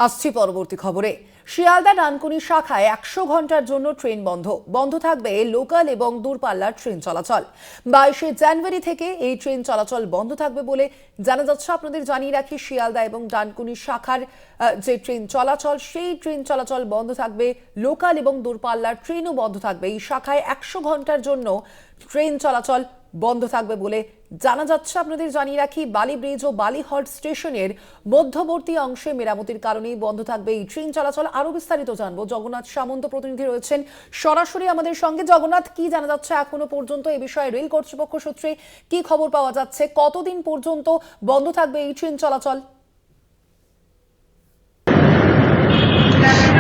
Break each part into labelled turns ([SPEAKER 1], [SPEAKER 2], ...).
[SPEAKER 1] আসছি পরবর্তী খবরে। শিয়ালদা ডানকুনি শাখায় 100 ঘন্টার জন্য ট্রেন বন্ধ থাকবে লোকাল এবং দূরপাল্লার ট্রেন চলাচল। 22শে জানুয়ারি থেকে এই ট্রেন চলাচল বন্ধ থাকবে বলে জানা যাচ্ছে। আপনাদের জানিয়ে রাখি, শিয়ালদা এবং ডানকুনি শাখার যে ট্রেন চলাচল, সেই ট্রেন চলাচল বন্ধ থাকবে। লোকাল এবং দূরপাল্লার ট্রেনও বন্ধ থাকবে। এই শাখায় 100 ঘন্টার জন্য ট্রেন চলাচল বন্ধ থাকবে বলে জানা যাচ্ছে। আপনাদের জানিয়ে রাখি, বালি ব্রিজ ও বালিহট স্টেশনের মধ্যবর্তী অংশে মেরামতির কারণেই বন্ধ থাকবে এই ট্রেন চলাচল। আরো বিস্তারিত জানবো, জগন্নাথ সামন্ত প্রতিনিধি রয়েছেন সরাসরি আমাদের সঙ্গে। জগন্নাথ, কি জানা যাচ্ছে এখনো পর্যন্ত এ বিষয়ে? রেল কর্তৃপক্ষ সূত্রে কি খবর পাওয়া যাচ্ছে? কতদিন পর্যন্ত বন্ধ থাকবে এই ট্রেন চলাচল?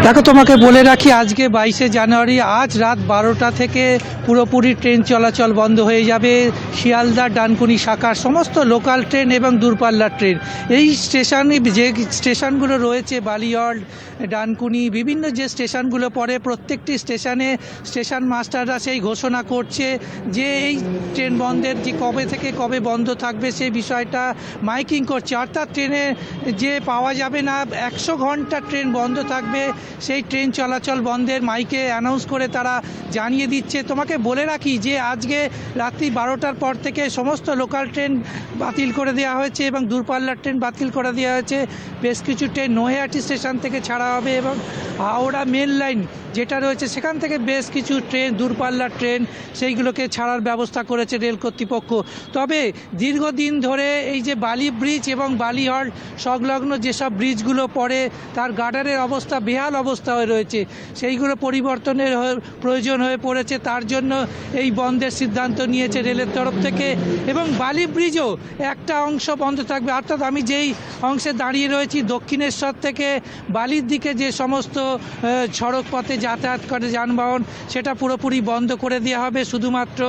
[SPEAKER 2] দেখো, তোমাকে বলে রাখি, আজকে 22শে জানুয়ারি, আজ রাত 12টা থেকে পুরোপুরি ট্রেন চলাচল বন্ধ হয়ে যাবে। শিয়ালদা ডানকুনি শাখার সমস্ত লোকাল ট্রেন এবং দূরপাল্লার ট্রেন। এই স্টেশনে যে স্টেশনগুলো রয়েছে, বালিহট, ডানকুনি, বিভিন্ন যে স্টেশনগুলো পড়ে, প্রত্যেকটি স্টেশনে স্টেশন মাস্টাররা সেই ঘোষণা করছে যে এই ট্রেন বন্ধের যে কবে থেকে কবে বন্ধ থাকবে সেই বিষয়টা মাইকিং করছে। অর্থাৎ ট্রেনে যে পাওয়া যাবে না, 100 ঘন্টা ট্রেন বন্ধ থাকবে, সেই ট্রেন চলাচল বন্ধের মাইকে অ্যানাউন্স করে তারা জানিয়ে দিচ্ছে। তোমাকে বলে রাখি যে আজকে রাত্রি 12টার পর থেকে সমস্ত লোকাল ট্রেন বাতিল করে দেওয়া হয়েছে এবং দূরপাল্লার ট্রেন বাতিল করে দেওয়া হয়েছে। বেশ কিছু ট্রেন নৈহাটি স্টেশন থেকে ছাড়া হবে এবং হাওড়া মেন লাইন যেটা রয়েছে সেখান থেকে বেশ কিছু ট্রেন, দূরপাল্লার ট্রেন, সেইগুলোকে ছাড়ার ব্যবস্থা করেছে রেল কর্তৃপক্ষ। তবে দীর্ঘদিন ধরে এই যে বালি ব্রিজ এবং বালিহট সংলগ্ন যেসব ব্রিজগুলো পড়ে, তার গার্ডারের অবস্থা বেহাল অবস্থা হয়ে রয়েছে, সেইগুলো পরিবর্তনের প্রয়োজন হয়ে পড়েছে। তার জন্য এই বন্ধের সিদ্ধান্ত নিয়েছে রেলের তরফ থেকে। এবং বালি ব্রিজও একটা অংশ বন্ধ থাকবে। অর্থাৎ আমি যেই অংশে দাঁড়িয়ে রয়েছি, দক্ষিণেশ্বর থেকে বালির দিকে যে সমস্ত সড়ক পথে যাতায়াত করে যানবাহন, সেটা পুরোপুরি বন্ধ করে দেওয়া হবে। শুধুমাত্র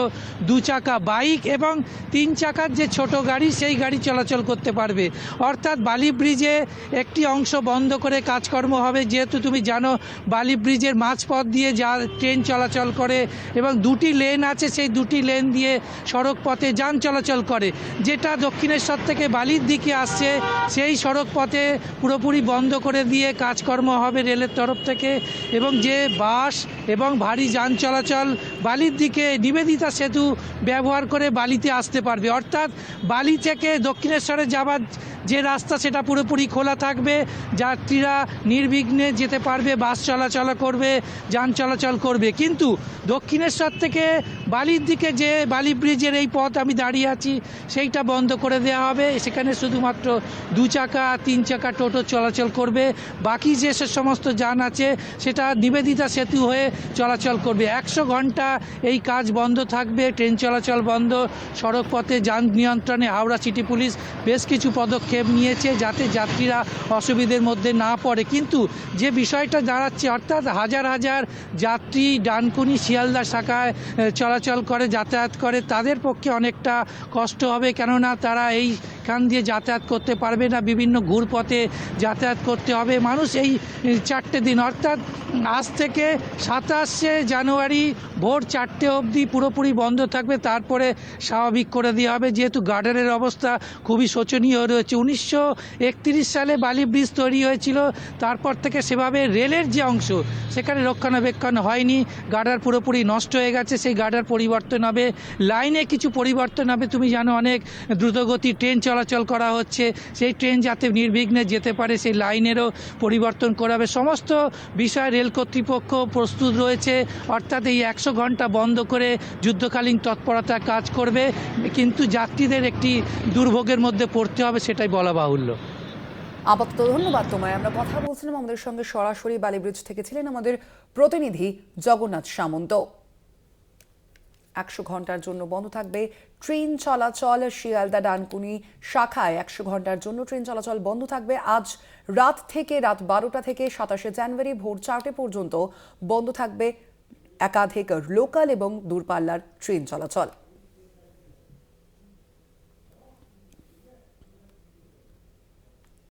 [SPEAKER 2] 2 চাকা বাইক এবং 3 চাকার যে ছোট গাড়ি, সেই গাড়ি চলাচল করতে পারবে। অর্থাৎ বালি ব্রিজে একটি অংশ বন্ধ করে কাজকর্ম হবে। যেহেতু তুমি জানো, বালি ব্রিজের মাঝপথ দিয়ে যা ট্রেন চলাচল করে এবং 2টি লেন আছে, সেই 2টি লেন দিয়ে সড়ক পথে যান চলাচল করে। যেটা দক্ষিণেশ্বর থেকে বালির দিকে আসছে, সেই সড়ক পথে পুরোপুরি বন্ধ করে দিয়ে কাজকর্ম হবে রেলের তরফ থেকে। এবং যে বাস এবং ভারী যান চলাচল বালির দিকে নিবেদিতা সেতু ব্যবহার করে বালিতে আসতে পারবে। অর্থাৎ বালি থেকে দক্ষিণেশ্বরে যাবার যে রাস্তা, সেটা পুরোপুরি খোলা থাকবে। যাত্রীরা নির্বিঘ্নে যেতে পারবে, বাস চলাচল করবে, যান চলাচল করবে। কিন্তু দক্ষিণেশ্বর থেকে বালির দিকে যে বালি ব্রিজের এই পথ আমি দাঁড়িয়ে আছি, সেইটা বন্ধ করে দেওয়া হবে। সেখানে শুধুমাত্র 2 চাকা 3 চাকা টোটো চলাচল করবে। বাকি যে সমস্ত যান আছে, সেটা নিবেদিতা সেতু হয়ে চলাচল করবে। 100 ঘন্টা এই কাজ বন্ধ থাকবে, ট্রেন চলাচল বন্ধ। সড়ক পথে যান নিয়ন্ত্রণে হাওড়া সিটি পুলিশ বেশ কিছু পদক্ষেপ নিয়েছে যাতে যাত্রীরা অসুবিধের মধ্যে না পড়ে। কিন্তু যে বিষয়টা দাঁড়াচ্ছে, অর্থাৎ হাজার হাজার যাত্রী ডানকুনি শিয়ালদা শাখায় চলাচল করে, যাতায়াত করে, তাদের পক্ষে অনেকটা কষ্ট হবে। কেননা তারা এইখান দিয়ে যাতায়াত করতে পারবে না, বিভিন্ন ঘুরপথে যাতায়াত করতে হবে। মানুষ এই 4টে দিন, অর্থাৎ আজ থেকে 27শে জানুয়ারি ভোর 4টে অবধি পুরোপুরি বন্ধ থাকবে। তারপরে স্বাভাবিক করে দেওয়া হবে। যেহেতু গার্ডারের অবস্থা খুবই শোচনীয় রয়েছে। 1931 সালে বালি ব্রিজ তৈরি হয়েছিল, তারপর থেকে সেভাবে রেলের যে অংশ, সেখানে রক্ষণাবেক্ষণ হয়নি। গার্ডার পুরোপুরি নষ্ট হয়ে গেছে। সেই গার্ডার পরিবর্তন হবে, লাইনে কিছু পরিবর্তন হবে। তুমি জানো, অনেক দ্রুতগতি ট্রেন চলাচল করা হচ্ছে, সেই ট্রেন যাতে নির্বিঘ্নে যেতে পারে সেই লাইনেরও পরিবর্তন করা হবে। সমস্ত বিষয়ে রেল কর্তৃপক্ষ প্রস্তুত রয়েছে। অর্থাৎ এই 100 ঘন্টা বন্ধ করে যুদ্ধকালীন তৎপরতা কাজ করবে। কিন্তু যাত্রীদের একটি দুর্ভোগের মধ্যে পড়তে হবে, সেটাই বলা বাহুল্য।
[SPEAKER 1] আপাতত ধন্যবাদ তোমায়। আমরা কথা বলছিলাম, আমাদের সঙ্গে সরাসরি বালি ব্রিজ থেকে ছিলেন আমাদের প্রতিনিধি জগন্নাথ সামন্ত। 100 ঘন্টার জন্য বন্ধ থাকবে ট্রেন চলাচল। শিয়ালদা ডানকুনি শাখায় 100 ঘন্টার জন্য ট্রেন চলাচল বন্ধ থাকবে। আজ রাত 12টা থেকে 27শে জানুয়ারি ভোর 4টে পর্যন্ত বন্ধ থাকবে একাধিক লোকাল এবং দূরপাল্লার ট্রেন চলাচল।